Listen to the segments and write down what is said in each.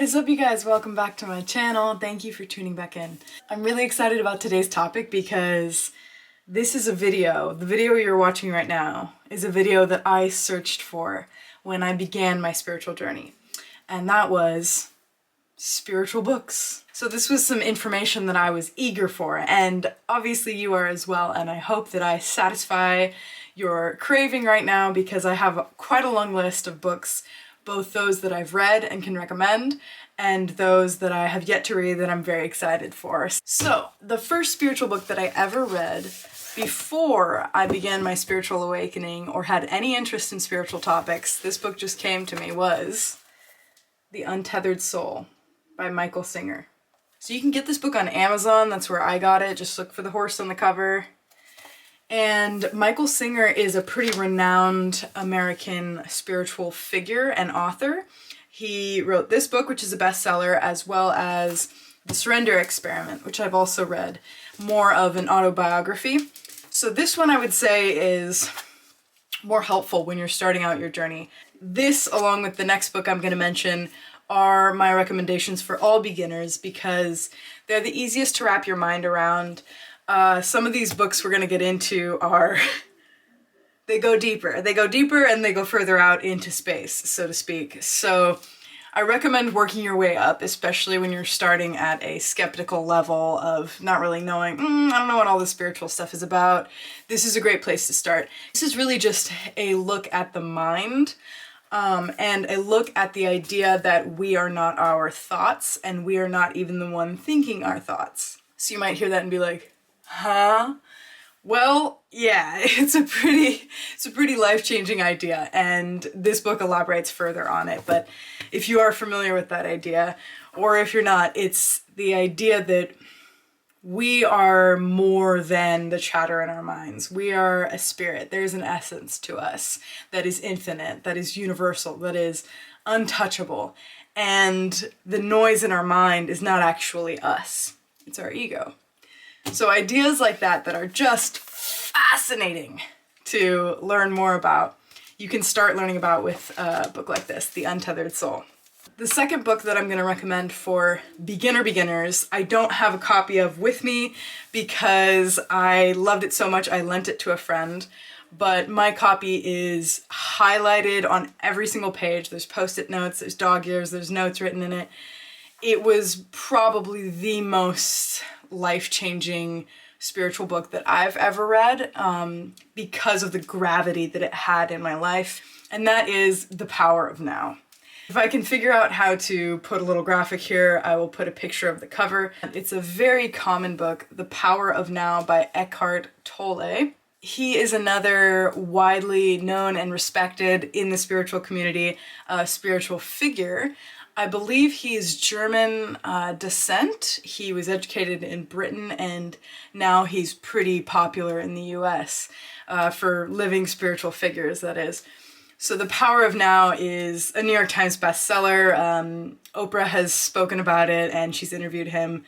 What is up, you guys? Welcome back to my channel. Thank you for tuning back in. I'm really excited about today's topic because this is a video. The video you're watching right now is a video that I searched for when I began my spiritual journey, and that was spiritual books. So this was some information that I was eager for, and obviously you are as well, and I hope that I satisfy your craving right now because I have quite a long list of books, both those that I've read and can recommend, and those that I have yet to read that I'm very excited for. So, the first spiritual book that I ever read before I began my spiritual awakening or had any interest in spiritual topics, this book just came to me, was The Untethered Soul by Michael Singer. So you can get this book on Amazon, that's where I got it, just look for the horse on the cover. And Michael Singer is a pretty renowned American spiritual figure and author. He wrote this book, which is a bestseller, as well as The Surrender Experiment, which I've also read, more of an autobiography. So this one I would say is more helpful when you're starting out your journey. This, along with the next book I'm going to mention, are my recommendations for all beginners because they're the easiest to wrap your mind around. Some of these books we're going to get into are, they go deeper and they go further out into space, so to speak. So I recommend working your way up, especially when you're starting at a skeptical level of not really knowing, I don't know what all this spiritual stuff is about. This is a great place to start. This is really just a look at the mind, and a look at the idea that we are not our thoughts and we are not even the one thinking our thoughts. So you might hear that and be like, huh? Well, yeah, it's a pretty life-changing idea, and this book elaborates further on it. But if you are familiar with that idea, or if you're not, it's the idea that we are more than the chatter in our minds. We are a spirit. There's an essence to us that is infinite, that is universal, that is untouchable. And the noise in our mind is not actually us. It's our ego. So ideas like that are just fascinating to learn more about, you can start learning about with a book like this, The Untethered Soul. The second book that I'm going to recommend for beginners, I don't have a copy of with me because I loved it so much I lent it to a friend, but my copy is highlighted on every single page. There's post-it notes, there's dog ears, there's notes written in it. It was probably the most life-changing spiritual book that I've ever read because of the gravity that it had in my life, and that is The Power of Now. If I can figure out how to put a little graphic here, I will put a picture of the cover. It's a very common book, The Power of Now by Eckhart Tolle. He is another widely known and respected in the spiritual community spiritual figure. I believe he is German descent. He was educated in Britain, and now he's pretty popular in the US for living spiritual figures, that is. So The Power of Now is a New York Times bestseller. Oprah has spoken about it, and she's interviewed him.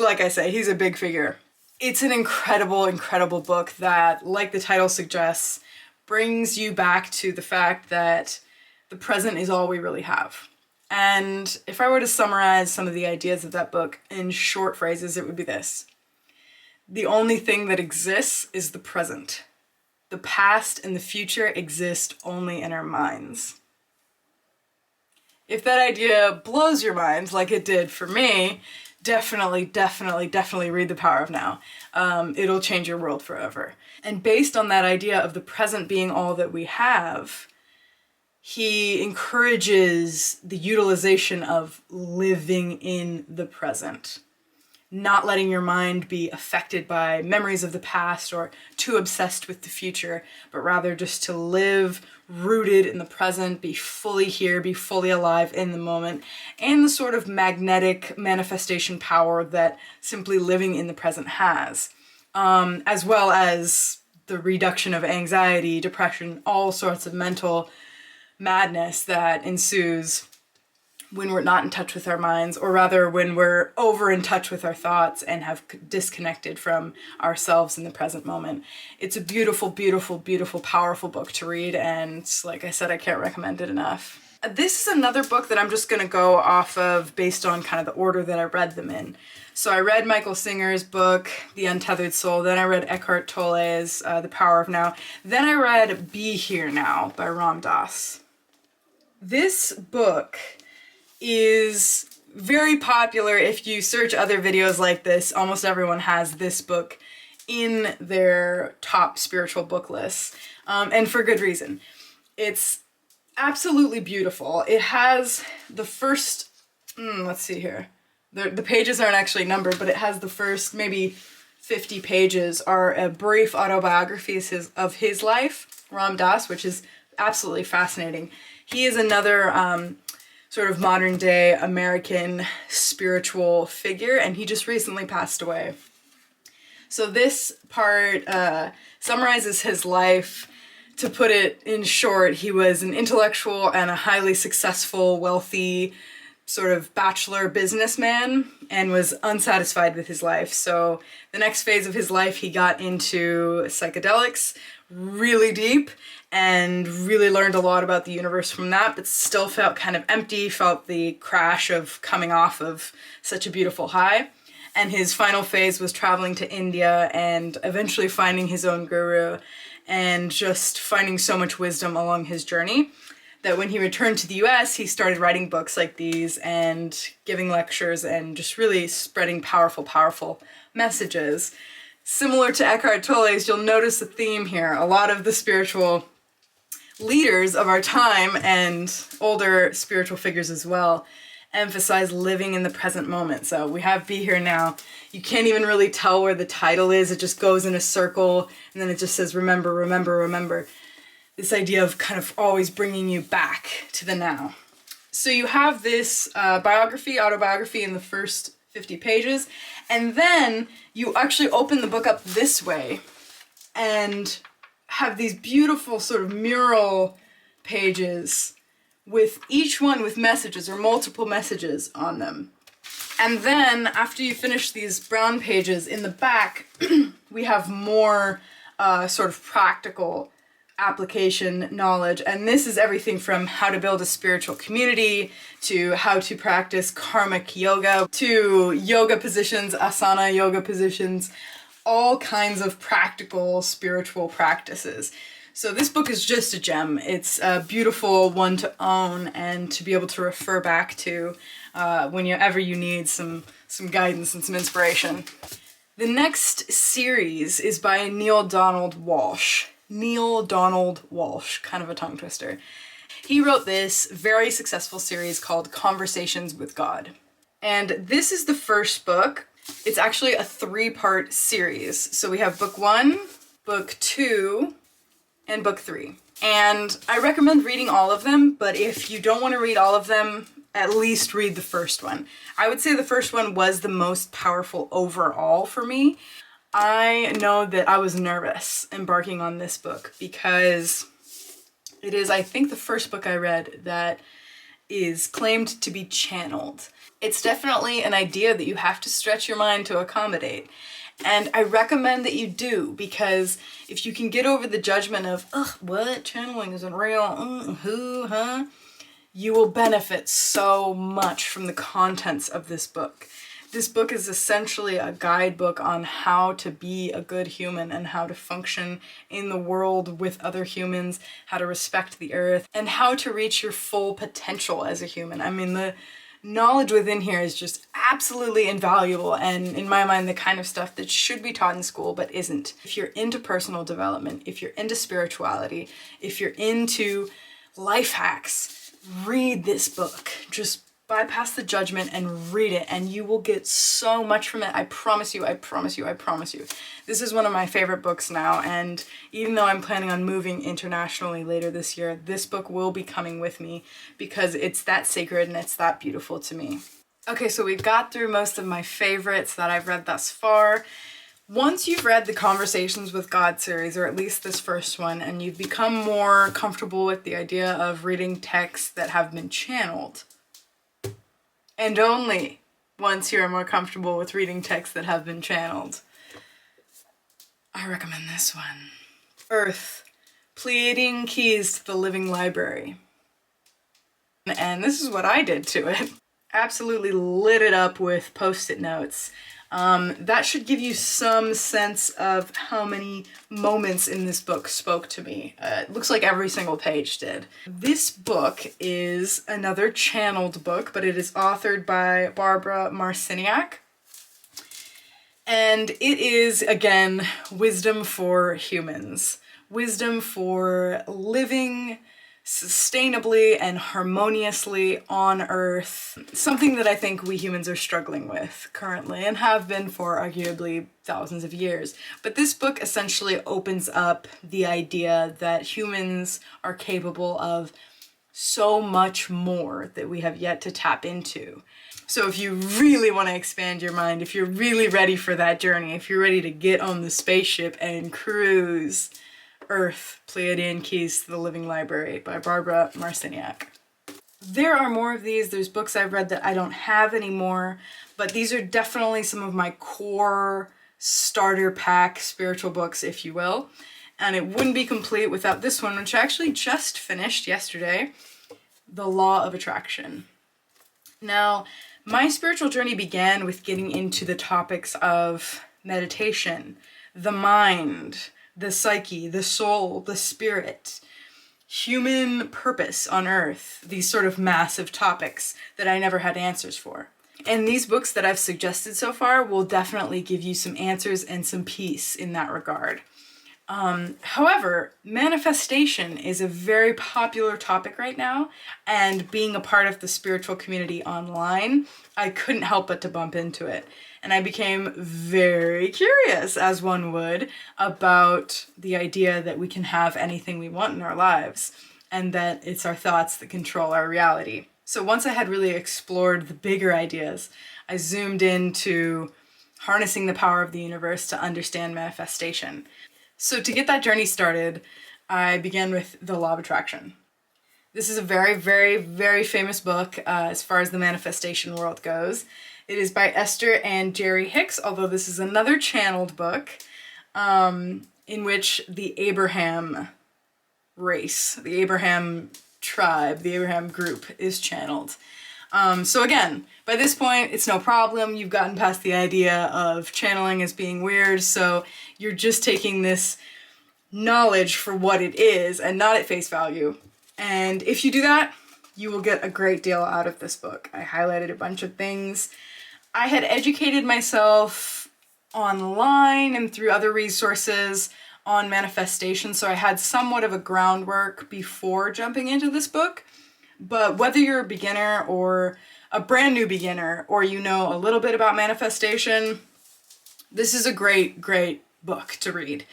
Like I say, he's a big figure. It's an incredible, incredible book that, like the title suggests, brings you back to the fact that the present is all we really have. And if I were to summarize some of the ideas of that book in short phrases, it would be this. The only thing that exists is the present. The past and the future exist only in our minds. If that idea blows your mind, like it did for me, definitely read The Power of Now. It'll change your world forever. And based on that idea of the present being all that we have, he encourages the utilization of living in the present, not letting your mind be affected by memories of the past or too obsessed with the future, but rather just to live rooted in the present, be fully here, be fully alive in the moment, and the sort of magnetic manifestation power that simply living in the present has, as well as the reduction of anxiety, depression, all sorts of mental madness that ensues when we're not in touch with our minds, or rather when we're over in touch with our thoughts and have disconnected from ourselves in the present moment. It's a beautiful, beautiful, beautiful, powerful book to read, and like I said, I can't recommend it enough. This is another book that I'm just going to go off of based on kind of the order that I read them in. So I read Michael Singer's book, The Untethered Soul, then I read Eckhart Tolle's The Power of Now, then I read Be Here Now by Ram Dass. This book is very popular. If you search other videos like this, almost everyone has this book in their top spiritual book lists, and for good reason. It's absolutely beautiful. It has the first, let's see here, the pages aren't actually numbered, but it has the first maybe 50 pages are a brief autobiography of his life, Ram Dass, which is absolutely fascinating. He is another sort of modern day American spiritual figure, and he just recently passed away. So this part summarizes his life. To put it in short, he was an intellectual and a highly successful, wealthy, sort of bachelor businessman, and was unsatisfied with his life. So the next phase of his life, he got into psychedelics really deep and really learned a lot about the universe from that, but still felt kind of empty, felt the crash of coming off of such a beautiful high. And his final phase was traveling to India and eventually finding his own guru and just finding so much wisdom along his journey that when he returned to the US, he started writing books like these and giving lectures and just really spreading powerful, powerful messages. Similar to Eckhart Tolle's, you'll notice a theme here. A lot of the spiritual leaders of our time and older spiritual figures as well emphasize living in the present moment. So we have Be Here Now. You can't even really tell where the title is. It just goes in a circle and then it just says remember, remember, remember. This idea of kind of always bringing you back to the now. So you have this autobiography in the first 50 pages, and then you actually open the book up this way and have these beautiful sort of mural pages with each one with messages or multiple messages on them. And then after you finish these brown pages in the back, we have more sort of practical application knowledge. And this is everything from how to build a spiritual community to how to practice karmic yoga to yoga positions, asana yoga positions, all kinds of practical spiritual practices. So this book is just a gem. It's a beautiful one to own and to be able to refer back to whenever you need some guidance and some inspiration. The next series is by Neale Donald Walsch. Neale Donald Walsch, kind of a tongue twister. He wrote this very successful series called Conversations with God. And this is the first book. It's actually a 3-part series. So we have book 1, book 2, and book 3. And I recommend reading all of them, but if you don't want to read all of them, at least read the first one. I would say the first one was the most powerful overall for me. I know that I was nervous embarking on this book because it is, I think, the first book I read that is claimed to be channeled. It's definitely an idea that you have to stretch your mind to accommodate. And I recommend that you do, because if you can get over the judgment of, ugh, what? Channeling isn't real, you will benefit so much from the contents of this book. This book is essentially a guidebook on how to be a good human and how to function in the world with other humans, how to respect the earth, and how to reach your full potential as a human. I mean, the knowledge within here is just absolutely invaluable, and in my mind, the kind of stuff that should be taught in school but isn't. If you're into personal development, if you're into spirituality, if you're into life hacks, read this book. Just bypass the judgment and read it, and you will get so much from it. I promise you, I promise you, I promise you. This is one of my favorite books now, and even though I'm planning on moving internationally later this year, this book will be coming with me because it's that sacred and it's that beautiful to me. Okay, so we've got through most of my favorites that I've read thus far. Once you've read the Conversations with God series, or at least this first one, and you've become more comfortable with the idea of reading texts that have been channeled, and only once you're more comfortable with reading texts that have been channeled, I recommend this one. Earth, Pleading Keys to the Living Library. And this is what I did to it. Absolutely lit it up with post-it notes. That should give you some sense of how many moments in this book spoke to me. It looks like every single page did. This book is another channeled book, but it is authored by Barbara Marciniak. And it is, again, wisdom for humans. Wisdom for living sustainably and harmoniously on Earth. Something that I think we humans are struggling with currently and have been for arguably thousands of years. But this book essentially opens up the idea that humans are capable of so much more that we have yet to tap into. So if you really want to expand your mind, if you're really ready for that journey, if you're ready to get on the spaceship and cruise Earth, Pleiadian Keys to the Living Library by Barbara Marciniak. There are more of these. There's books I've read that I don't have anymore, but these are definitely some of my core starter pack spiritual books, if you will. And it wouldn't be complete without this one, which I actually just finished yesterday, The Law of Attraction. Now, my spiritual journey began with getting into the topics of meditation, the mind, the psyche, the soul, the spirit, human purpose on Earth, these sort of massive topics that I never had answers for. And these books that I've suggested so far will definitely give you some answers and some peace in that regard. However, manifestation is a very popular topic right now, and being a part of the spiritual community online, I couldn't help but to bump into it. And I became very curious, as one would, about the idea that we can have anything we want in our lives, and that it's our thoughts that control our reality. So once I had really explored the bigger ideas, I zoomed into harnessing the power of the universe to understand manifestation. So to get that journey started, I began with The Law of Attraction. This is a very, very, very famous book as far as the manifestation world goes. It is by Esther and Jerry Hicks, although this is another channeled book in which the Abraham race, the Abraham tribe, the Abraham group is channeled. So again, by this point, it's no problem. You've gotten past the idea of channeling as being weird, so you're just taking this knowledge for what it is and not at face value. And if you do that, you will get a great deal out of this book. I highlighted a bunch of things. I had educated myself online and through other resources on manifestation, so I had somewhat of a groundwork before jumping into this book. But whether you're a beginner or a brand new beginner, or you know a little bit about manifestation, this is a great, great book to read.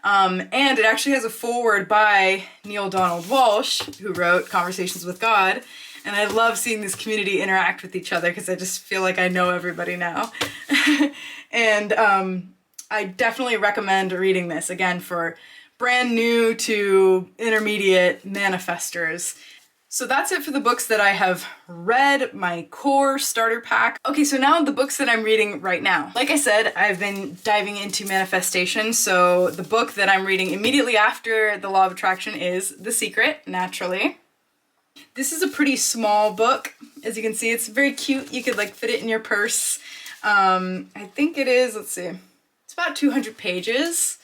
And it actually has a foreword by Neale Donald Walsch, who wrote Conversations with God. And I love seeing this community interact with each other because I just feel like I know everybody now. And I definitely recommend reading this, again, for brand new to intermediate manifestors. So that's it for the books that I have read, my core starter pack. Okay, so now the books that I'm reading right now. Like I said, I've been diving into manifestation, so the book that I'm reading immediately after The Law of Attraction is The Secret, naturally. This is a pretty small book. As you can see, it's very cute. You could like fit it in your purse. I think it is, let's see, it's about 200 pages,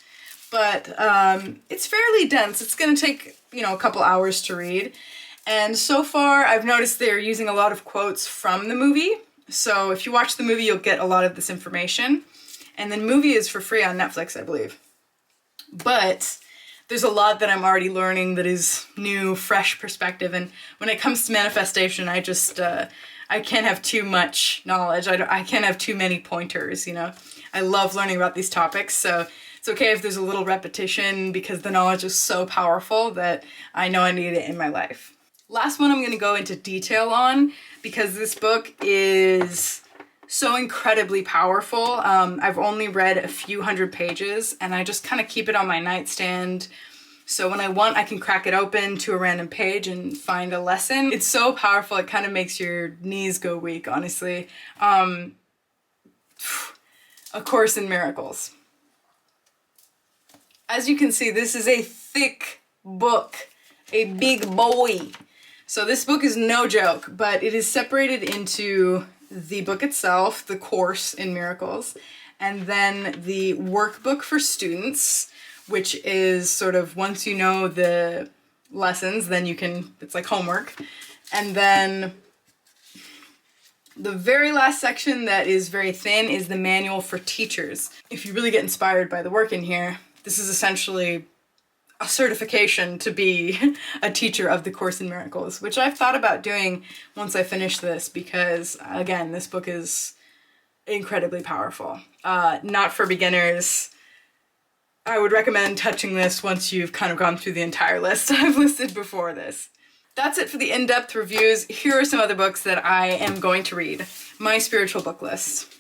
but it's fairly dense. It's gonna take, a couple hours to read. And so far, I've noticed they're using a lot of quotes from the movie. So if you watch the movie, you'll get a lot of this information. And the movie is for free on Netflix, I believe. But there's a lot that I'm already learning that is new, fresh perspective. And when it comes to manifestation, I just, I can't have too much knowledge. I can't have too many pointers, I love learning about these topics. So it's okay if there's a little repetition because the knowledge is so powerful that I know I need it in my life. Last one I'm going to go into detail on because this book is so incredibly powerful. I've only read a few hundred pages and I just kind of keep it on my nightstand. So when I want, I can crack it open to a random page and find a lesson. It's so powerful, it kind of makes your knees go weak, honestly. A Course in Miracles. As you can see, this is a thick book, a big boy. So this book is no joke, but it is separated into the book itself, the course in miracles, and then the workbook for students, which is sort of once you know the lessons, then you can, it's like homework. And then the very last section that is very thin is the manual for teachers. If you really get inspired by the work in here, this is essentially a certification to be a teacher of the Course in Miracles, which I've thought about doing once I finish this because, again, this book is incredibly powerful. Not for beginners. I would recommend touching this once you've kind of gone through the entire list I've listed before this. That's it for the in-depth reviews. Here are some other books that I am going to read. My spiritual book list.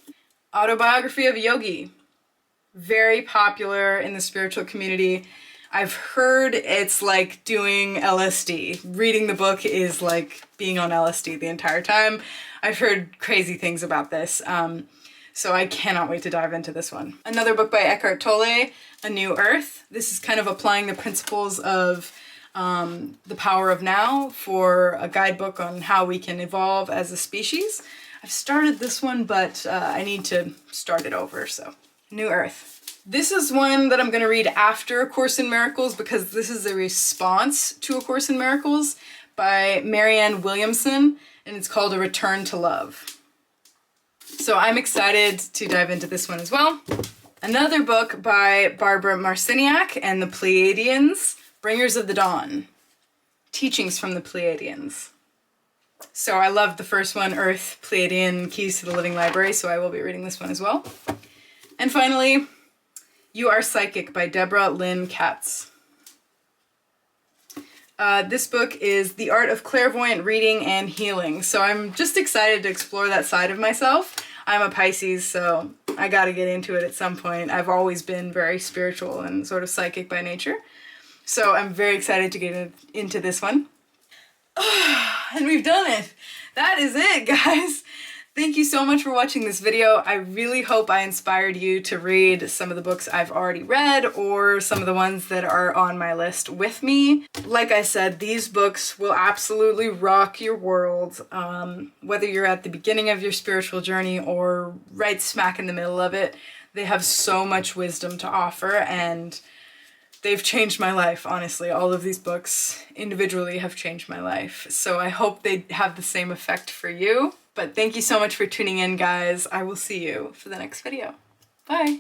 Autobiography of a Yogi. Very popular in the spiritual community. I've heard it's like doing LSD. Reading the book is like being on LSD the entire time. I've heard crazy things about this, so I cannot wait to dive into this one. Another book by Eckhart Tolle, A New Earth. This is kind of applying the principles of the power of now for a guidebook on how we can evolve as a species. I've started this one, but I need to start it over, so. New Earth. This is one that I'm going to read after A Course in Miracles because this is a response to A Course in Miracles by Marianne Williamson, and it's called A Return to Love. So I'm excited to dive into this one as well. Another book by Barbara Marciniak and the Pleiadians, Bringers of the Dawn, Teachings from the Pleiadians. So I loved the first one, Earth, Pleiadian, Keys to the Living Library, so I will be reading this one as well. And finally, You Are Psychic by Deborah Lynn Katz. This book is The Art of Clairvoyant Reading and Healing, so I'm just excited to explore that side of myself. I'm a Pisces, so I gotta get into it at some point. I've always been very spiritual and sort of psychic by nature, so I'm very excited to get into this one. And we've done it! That is it, guys! Thank you so much for watching this video. I really hope I inspired you to read some of the books I've already read or some of the ones that are on my list with me. Like I said, these books will absolutely rock your world, whether you're at the beginning of your spiritual journey or right smack in the middle of it. They have so much wisdom to offer, and they've changed my life, honestly. All of these books individually have changed my life. So I hope they have the same effect for you. But thank you so much for tuning in, guys. I will see you for the next video. Bye.